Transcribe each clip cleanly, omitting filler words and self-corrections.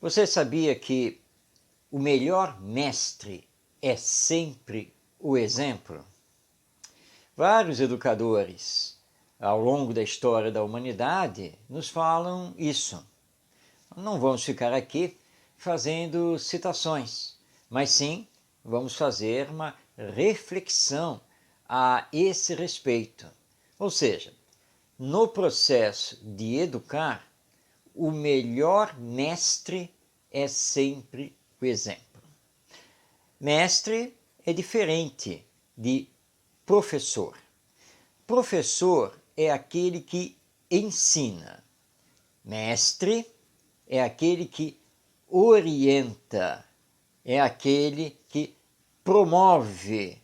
Você sabia que o melhor mestre é sempre o exemplo? Vários educadores, ao longo da história da humanidade, nos falam isso. Não vamos ficar aqui fazendo citações, mas sim vamos fazer uma reflexão a esse respeito. Ou seja, no processo de educar, o melhor mestre é sempre o exemplo. Mestre é diferente de professor. Professor é aquele que ensina. Mestre é aquele que orienta, é aquele que promove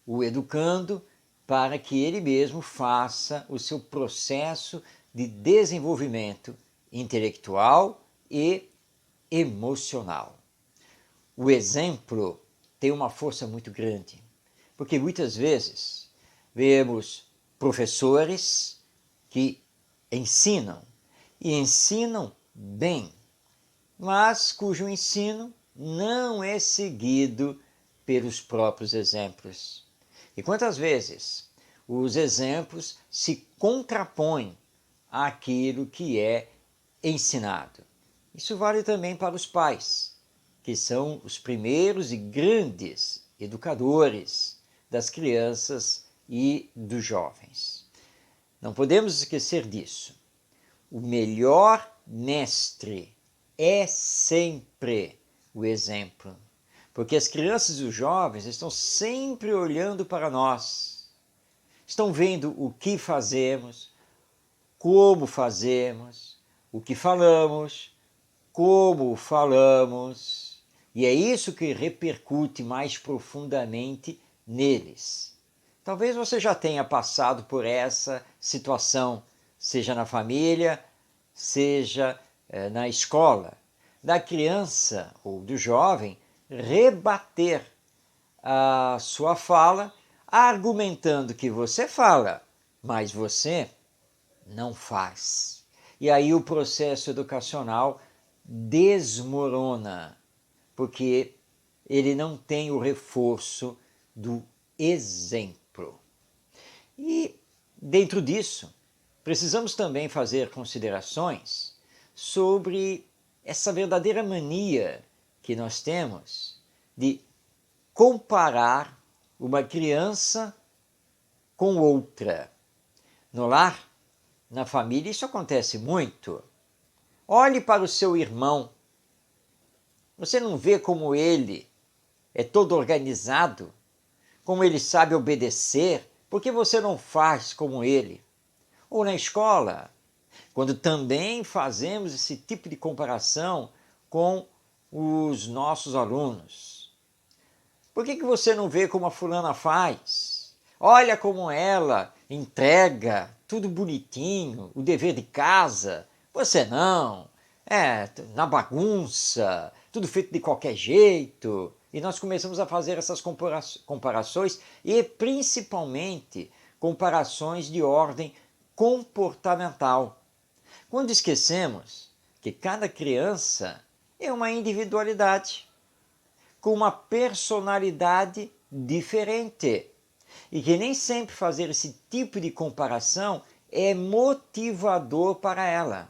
o educando para que ele mesmo faça o seu processo de desenvolvimento intelectual e emocional. O exemplo tem uma força muito grande, porque muitas vezes vemos professores que ensinam e ensinam bem, mas cujo ensino não é seguido pelos próprios exemplos. E quantas vezes os exemplos se contrapõem àquilo que é ensinado. Isso vale também para os pais, que são os primeiros e grandes educadores das crianças e dos jovens. Não podemos esquecer disso. O melhor mestre é sempre o exemplo, porque as crianças e os jovens estão sempre olhando para nós, estão vendo o que fazemos, como fazemos, o que falamos, como falamos, e é isso que repercute mais profundamente neles. Talvez você já tenha passado por essa situação, seja na família, seja na escola, da criança ou do jovem rebater a sua fala, argumentando que você fala, mas você não faz. E aí o processo educacional desmorona, porque ele não tem o reforço do exemplo. E dentro disso, precisamos também fazer considerações sobre essa verdadeira mania que nós temos de comparar uma criança com outra. No lar, na família, isso acontece muito. Olhe para o seu irmão. Você não vê como ele é todo organizado, como ele sabe obedecer, porque você não faz como ele. Ou na escola, quando também fazemos esse tipo de comparação com os nossos alunos. Por que você não vê como a fulana faz? Olha como ela entrega tudo bonitinho, o dever de casa. Você não. É, na bagunça, tudo feito de qualquer jeito. E nós começamos a fazer essas comparações e principalmente comparações de ordem comportamental. Quando esquecemos que cada criança é uma individualidade, com uma personalidade diferente. E que nem sempre fazer esse tipo de comparação é motivador para ela.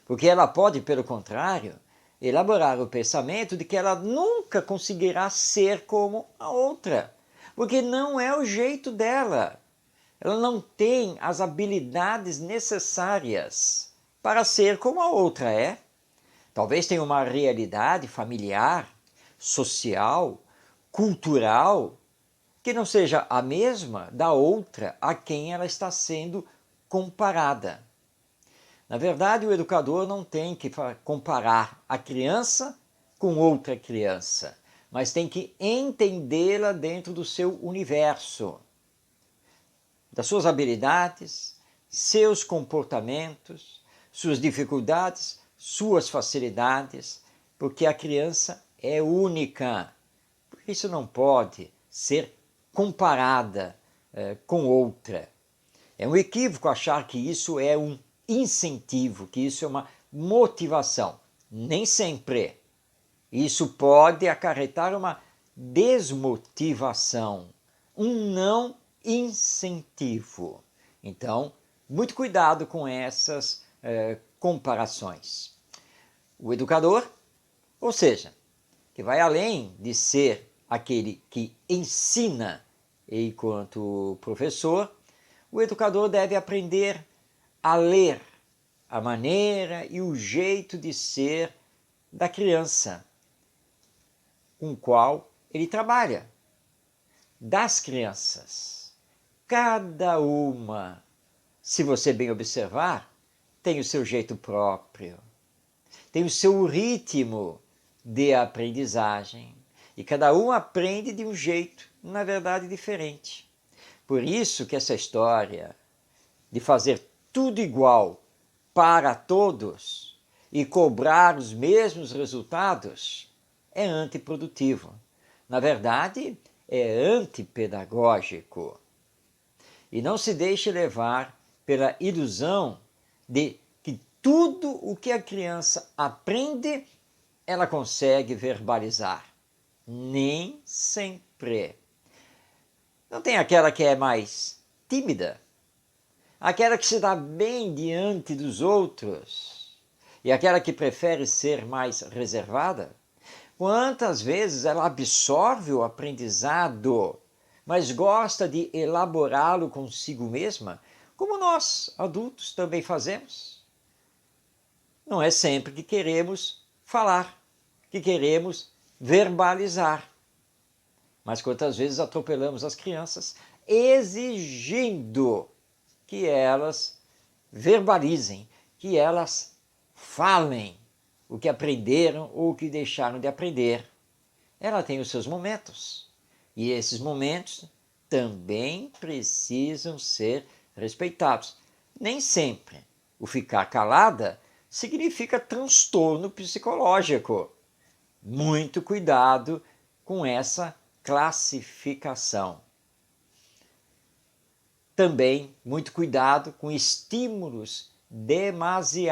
Porque ela pode, pelo contrário, elaborar o pensamento de que ela nunca conseguirá ser como a outra. Porque não é o jeito dela. Ela não tem as habilidades necessárias para ser como a outra é. Talvez tenha uma realidade familiar, social, cultural, que não seja a mesma da outra a quem ela está sendo comparada. Na verdade, o educador não tem que comparar a criança com outra criança, mas tem que entendê-la dentro do seu universo, das suas habilidades, seus comportamentos, suas dificuldades, suas facilidades, porque a criança é única. Por isso não pode ser comparada com outra. É um equívoco achar que isso é um incentivo, que isso é uma motivação. Nem sempre. Isso pode acarretar uma desmotivação, um não incentivo. Então, muito cuidado com essas comparações. O educador, ou seja, que vai além de ser aquele que ensina enquanto professor, o educador deve aprender a ler a maneira e o jeito de ser da criança com qual ele trabalha, das crianças. Cada uma, se você bem observar, tem o seu jeito próprio, tem o seu ritmo de aprendizagem e cada um aprende de um jeito, na verdade, diferente. Por isso que essa história de fazer tudo igual para todos e cobrar os mesmos resultados é antiprodutivo. Na verdade, é antipedagógico. E não se deixe levar pela ilusão de que tudo o que a criança aprende, ela consegue verbalizar. Nem sempre. Não tem aquela que é mais tímida, aquela que se dá bem diante dos outros e aquela que prefere ser mais reservada? Quantas vezes ela absorve o aprendizado, mas gosta de elaborá-lo consigo mesma, como nós, adultos, também fazemos? Não é sempre que queremos falar, que queremos verbalizar. Mas quantas vezes atropelamos as crianças exigindo que elas verbalizem, que elas falem o que aprenderam ou o que deixaram de aprender. Ela tem os seus momentos. E esses momentos também precisam ser respeitados. Nem sempre o ficar calada significa transtorno psicológico. Muito cuidado com essa classificação. Também muito cuidado com estímulos demasiados.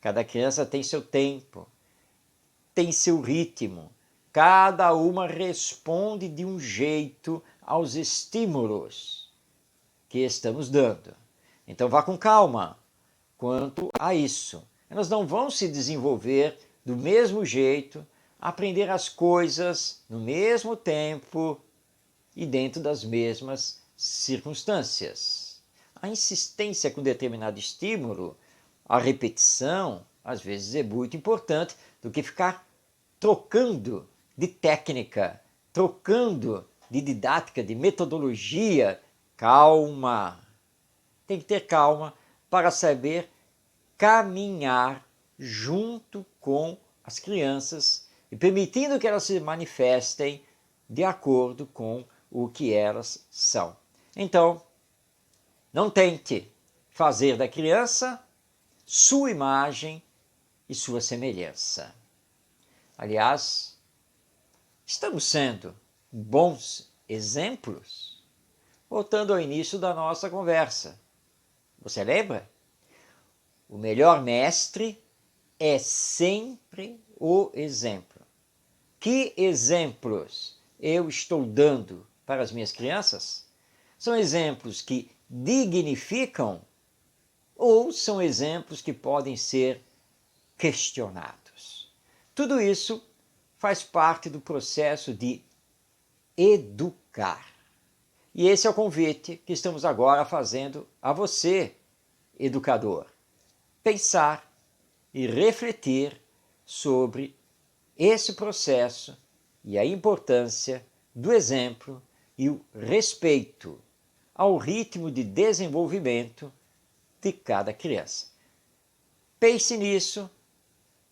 Cada criança tem seu tempo, tem seu ritmo. Cada uma responde de um jeito aos estímulos que estamos dando. Então vá com calma quanto a isso. Elas não vão se desenvolver do mesmo jeito, aprender as coisas no mesmo tempo e dentro das mesmas circunstâncias. A insistência com determinado estímulo, a repetição, às vezes é muito importante do que ficar trocando de técnica, trocando de didática, de metodologia. Calma! Tem que ter calma para saber caminhar junto com as crianças e permitindo que elas se manifestem de acordo com o que elas são. Então, não tente fazer da criança sua imagem e sua semelhança. Aliás, estamos sendo bons exemplos? Voltando ao início da nossa conversa. Você lembra? O melhor mestre é sempre o exemplo. Que exemplos eu estou dando para as minhas crianças? São exemplos que dignificam ou são exemplos que podem ser questionados? Tudo isso faz parte do processo de educar. E esse é o convite que estamos agora fazendo a você, educador. Pensar e refletir sobre esse processo e a importância do exemplo e o respeito ao ritmo de desenvolvimento de cada criança. Pense nisso,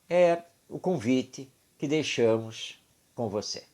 é o convite que deixamos com você.